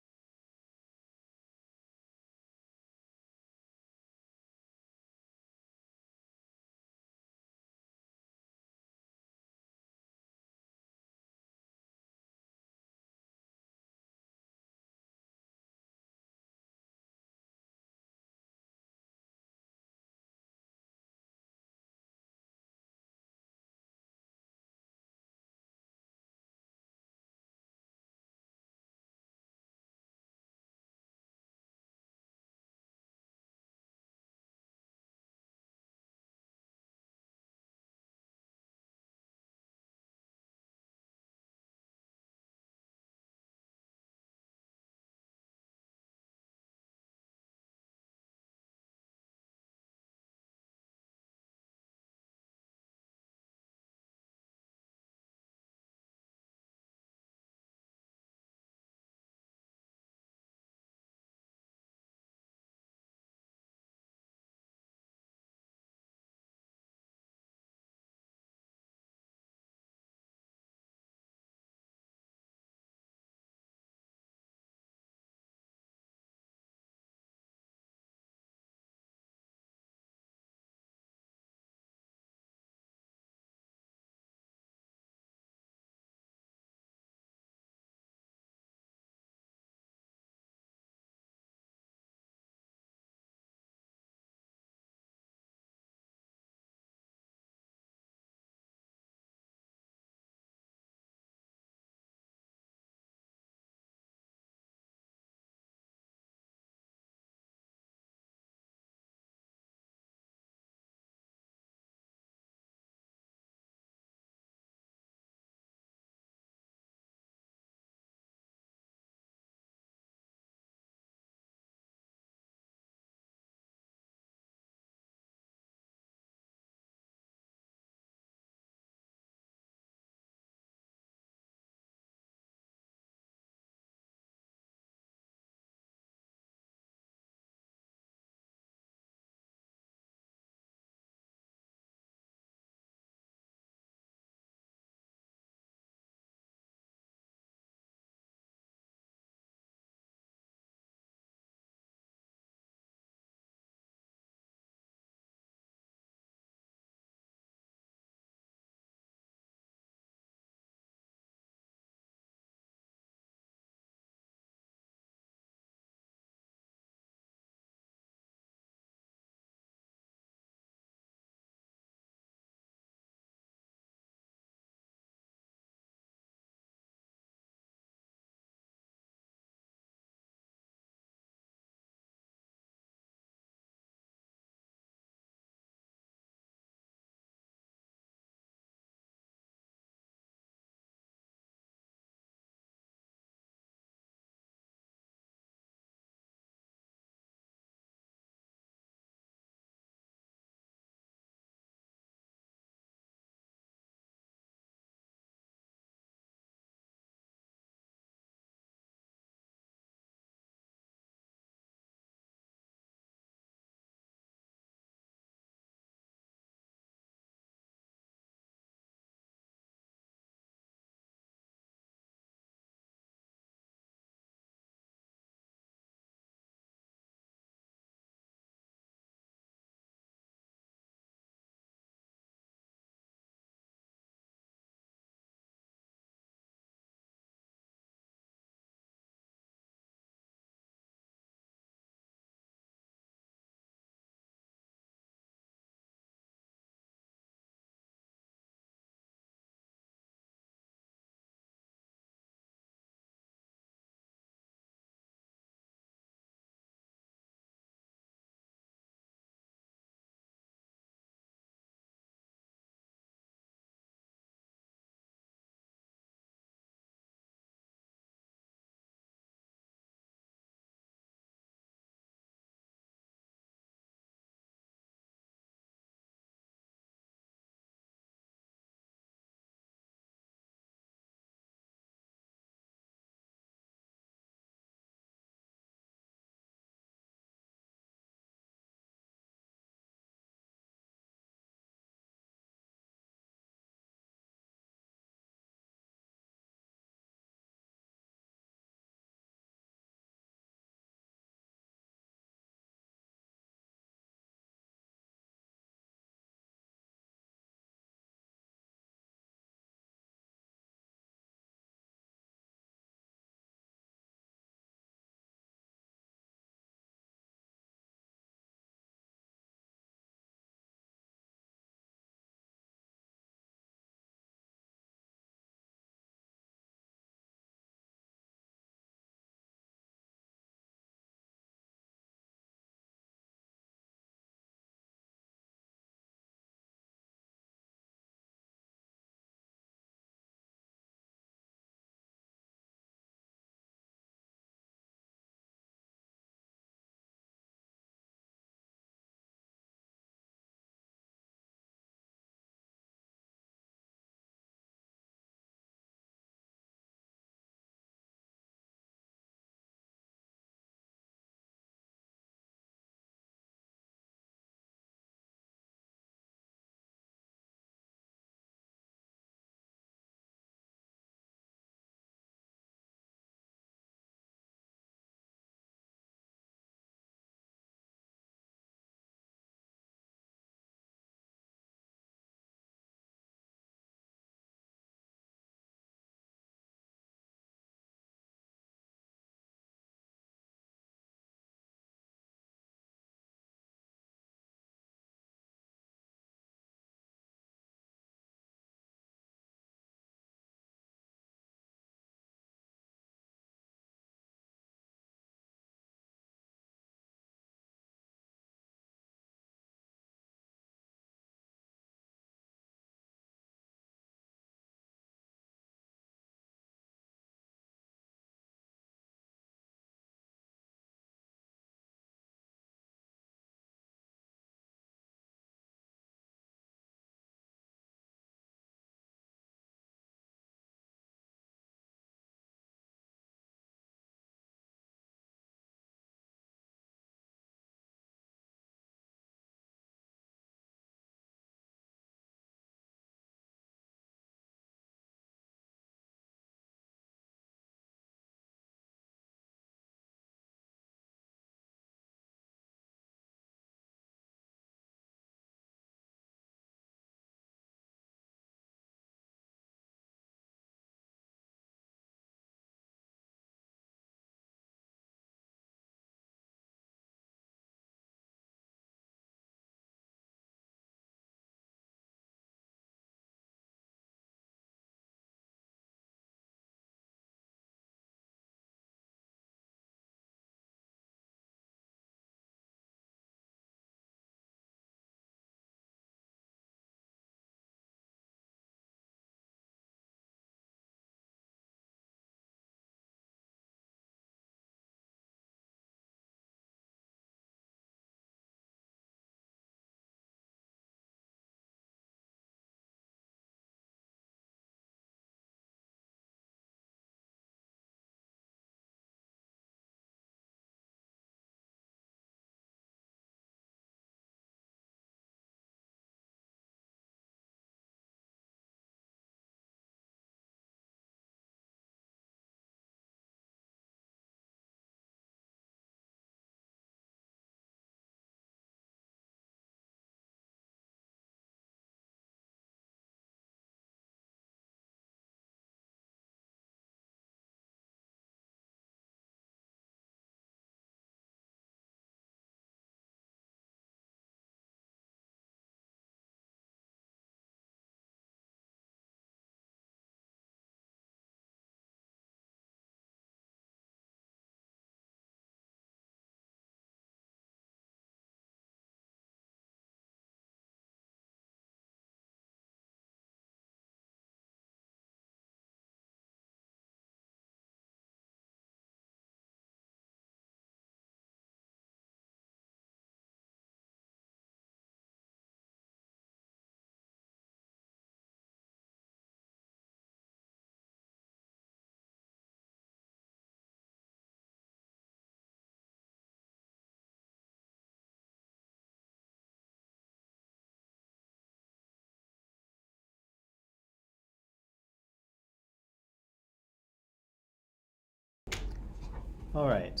S1: All right.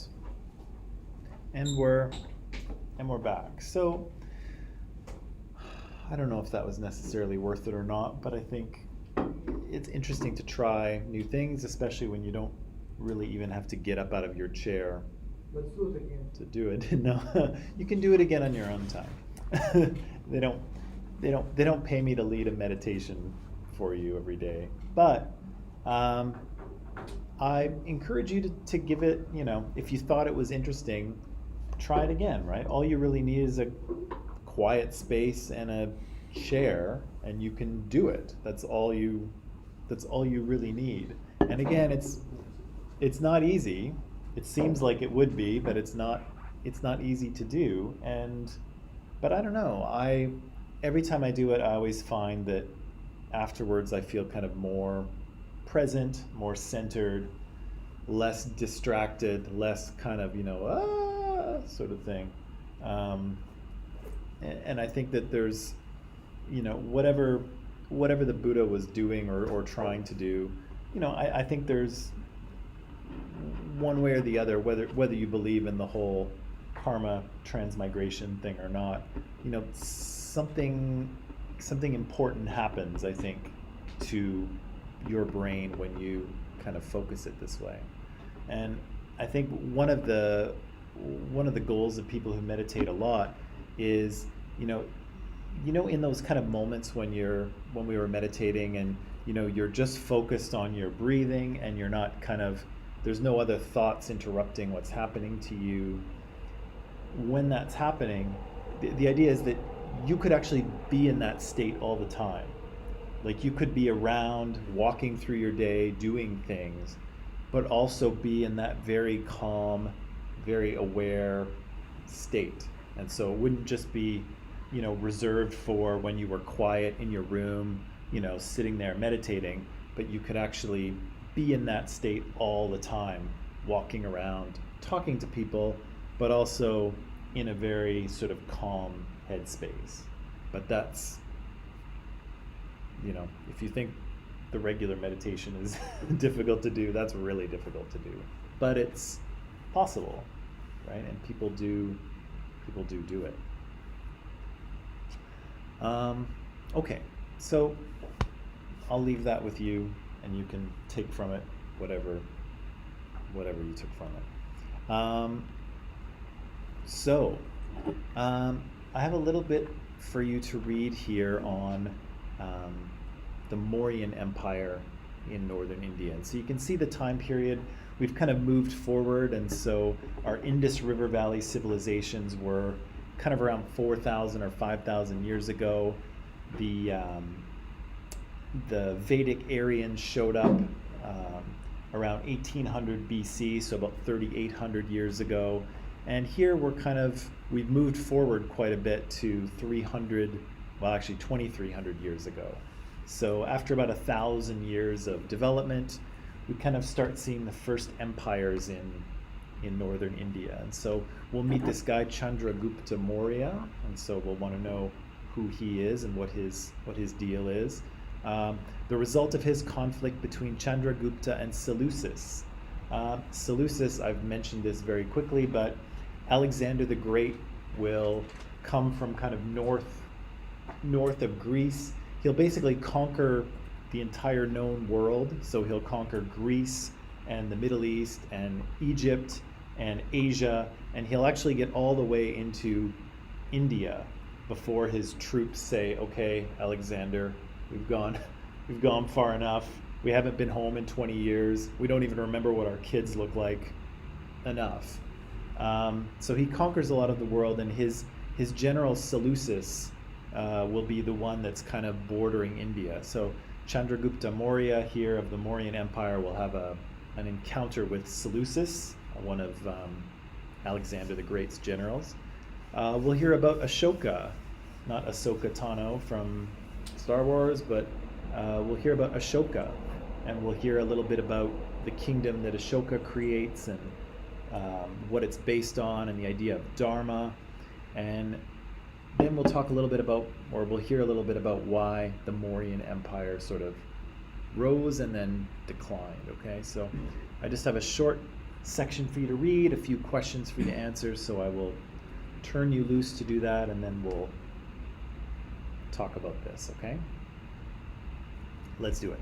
S1: And we're back. So I don't know if that was necessarily worth it or not, but I think it's interesting to try new things, especially when you don't really even have to get up out of your chair
S2: Let's do it again.
S1: to do it. No, you can do it again on your own time. They don't pay me to lead a meditation for you every day, but I encourage you to give it, if you thought it was interesting, try it again, right? All you really need is a quiet space and a chair, and you can do it. That's all you really need. And again, it's not easy. It seems like it would be, but it's not easy to do. But I don't know. Every time I do it, I always find that afterwards I feel kind of more present, more centered, less distracted, less kind of, sort of thing. And I think that there's, whatever the Buddha was doing or trying to do, I think there's one way or the other, whether you believe in the whole karma transmigration thing or not, something important happens, I think, to your brain when you kind of focus it this way. And I think one of the goals of people who meditate a lot is, in those kind of moments when we were meditating and you're just focused on your breathing and you're not there's no other thoughts interrupting what's happening to you. When that's happening, the idea is that you could actually be in that state all the time. Like you could be around, walking through your day, doing things, but also be in that very calm, very aware state. And so it wouldn't just be, reserved for when you were quiet in your room, sitting there meditating, but you could actually be in that state all the time, walking around, talking to people, but also in a very sort of calm headspace. But that's, if you think the regular meditation is difficult to do, that's really difficult to do. But it's possible, right? And people do it. Okay, so I'll leave that with you, and you can take from it whatever you took from it. I have a little bit for you to read here on the Mauryan Empire in northern India. And so you can see the time period. We've kind of moved forward, and so our Indus River Valley civilizations were kind of around 4,000 or 5,000 years ago. The Vedic Aryans showed up around 1800 BC, so about 3,800 years ago. And here we've moved forward quite a bit to 2,300 years ago. So after about 1,000 years of development, we kind of start seeing the first empires in northern India. And so we'll meet this guy Chandragupta Maurya, and so we'll want to know who he is and what his deal is. The result of his conflict between Chandragupta and Seleucus. Seleucus, I've mentioned this very quickly, but Alexander the Great will come from kind of north of Greece. He'll basically conquer the entire known world. So he'll conquer Greece and the Middle East and Egypt and Asia, and he'll actually get all the way into India before his troops say, okay, Alexander, we've gone far enough. We haven't been home in 20 years. We don't even remember what our kids look like. Enough. So he conquers a lot of the world, and his general Seleucus will be the one that's kind of bordering India. So Chandragupta Maurya here of the Mauryan Empire will have an encounter with Seleucus, one of Alexander the Great's generals. We'll hear about Ashoka, not Ahsoka Tano from Star Wars, but we'll hear about Ashoka, and we'll hear a little bit about the kingdom that Ashoka creates and what it's based on and the idea of Dharma. And then we'll talk a little bit about, or we'll hear a little bit about why the Mauryan Empire sort of rose and then declined, okay? So I just have a short section for you to read, a few questions for you to answer, so I will turn you loose to do that, and then we'll talk about this, okay? Let's do it.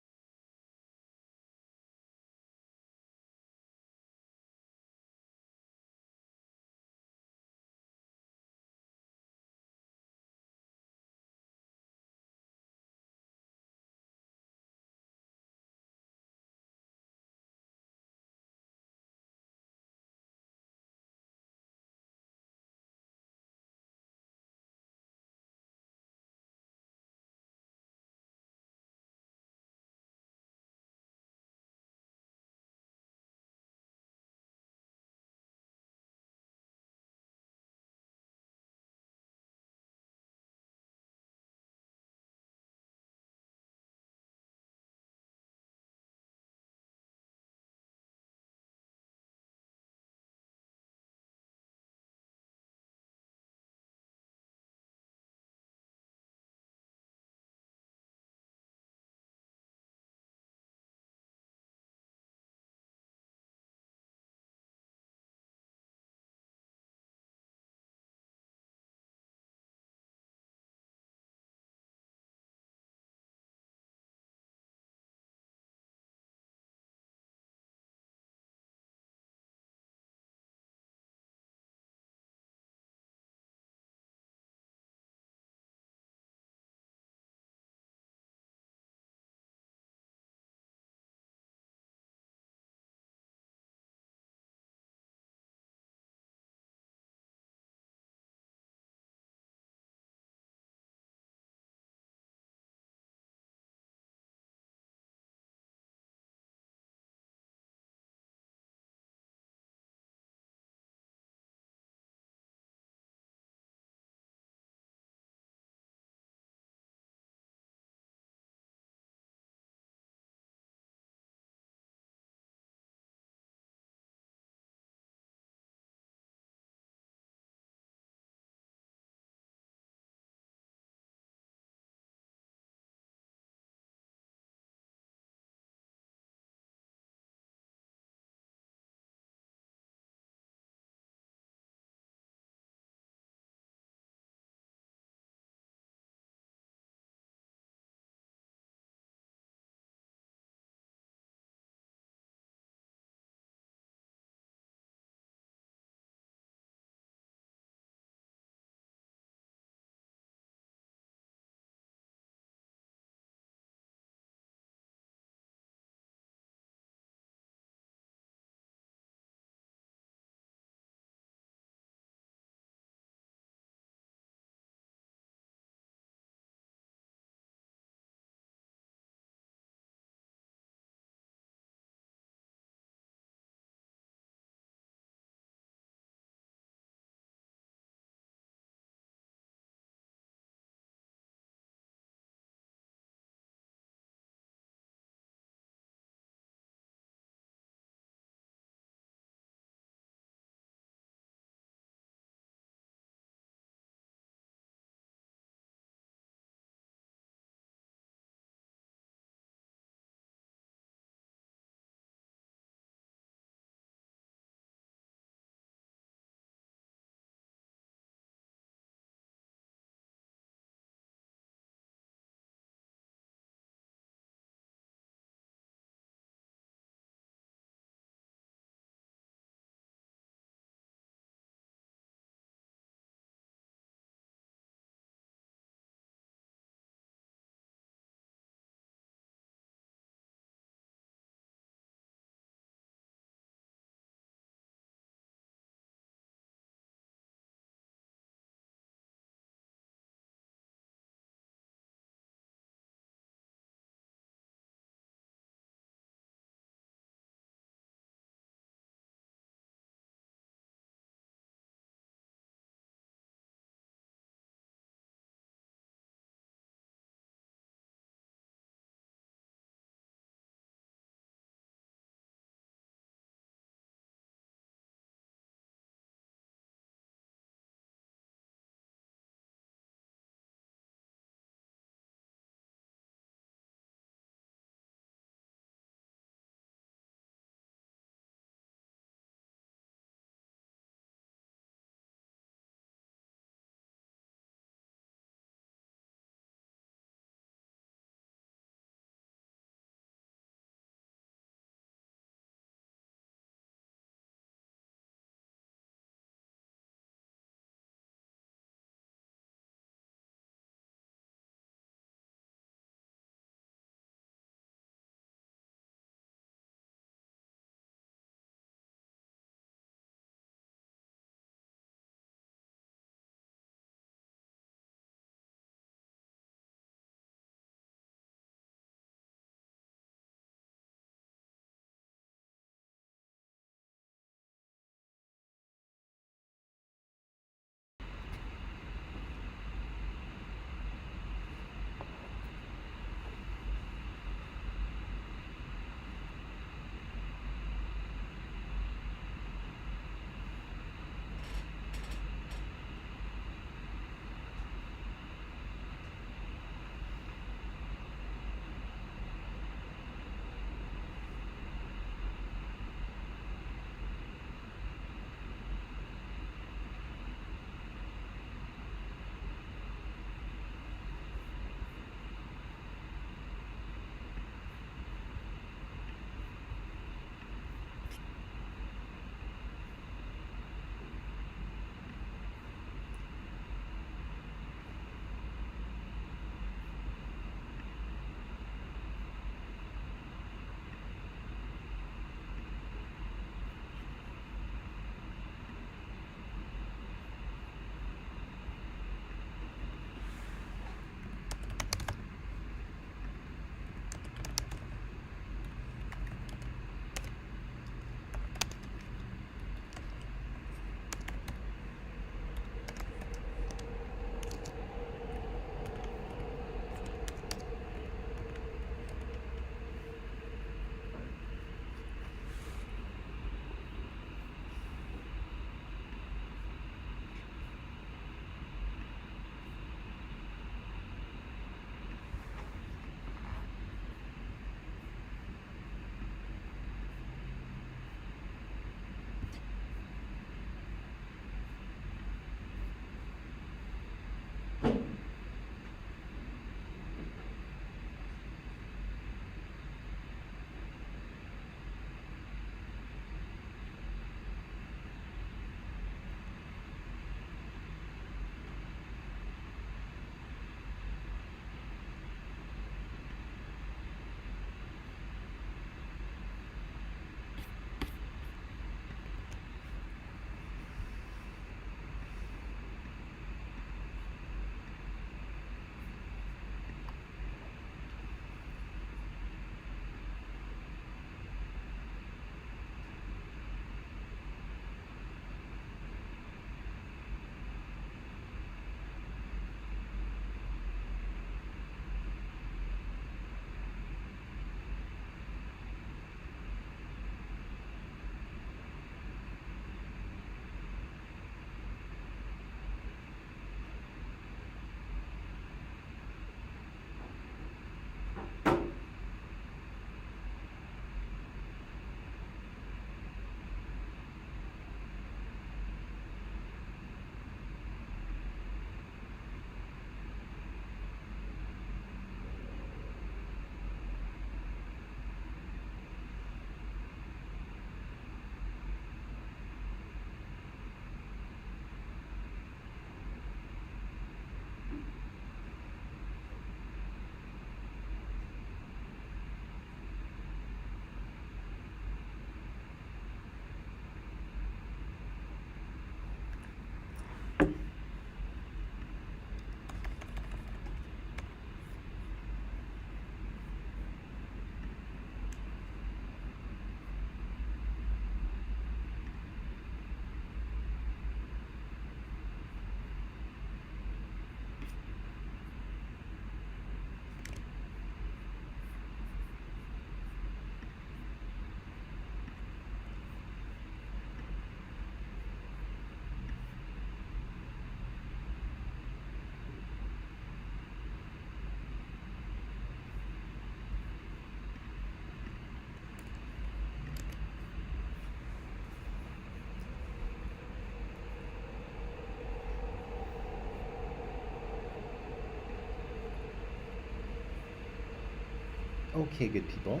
S1: Okay, good people.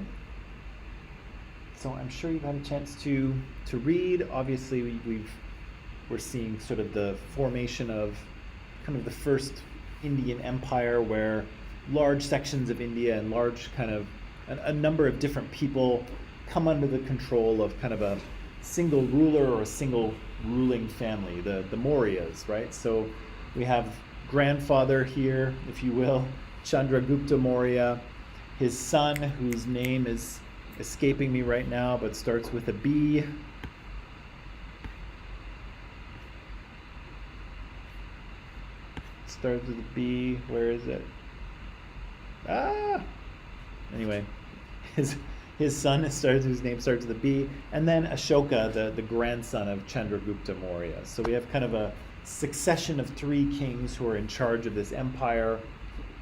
S1: So I'm sure you've had a chance to read. Obviously, we're seeing sort of the formation of kind of the first Indian empire, where large sections of India and large kind of a number of different people come under the control of kind of a single ruler or a single ruling family, the Mauryas, right? So we have grandfather here, if you will, Chandragupta Maurya, his son, whose name is escaping me right now, but starts with a B. Starts with a B. Where is it? Anyway, his son whose name starts with a B, and then Ashoka, the grandson of Chandragupta Maurya. So we have kind of a succession of three kings who are in charge of this empire,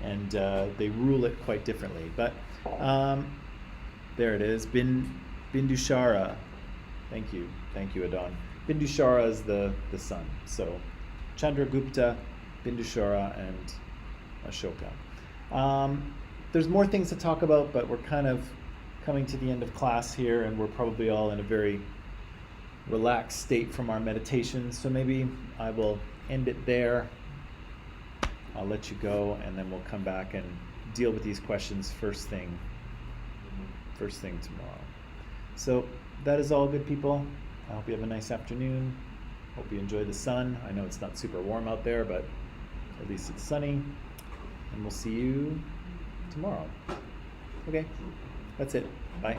S1: and they rule it quite differently. But there it is, Bindushara. Thank you, Adon. Bindushara is the son. So Chandragupta, Bindushara, and Ashoka. There's more things to talk about, but we're kind of coming to the end of class here, and we're probably all in a very relaxed state from our meditation. So maybe I will end it there. I'll let you go, and then we'll come back and deal with these questions first thing tomorrow. So that is all, good people. I hope you have a nice afternoon. Hope you enjoy the sun. I know it's not super warm out there, but at least it's sunny. And we'll see you tomorrow. Okay, that's it. Bye.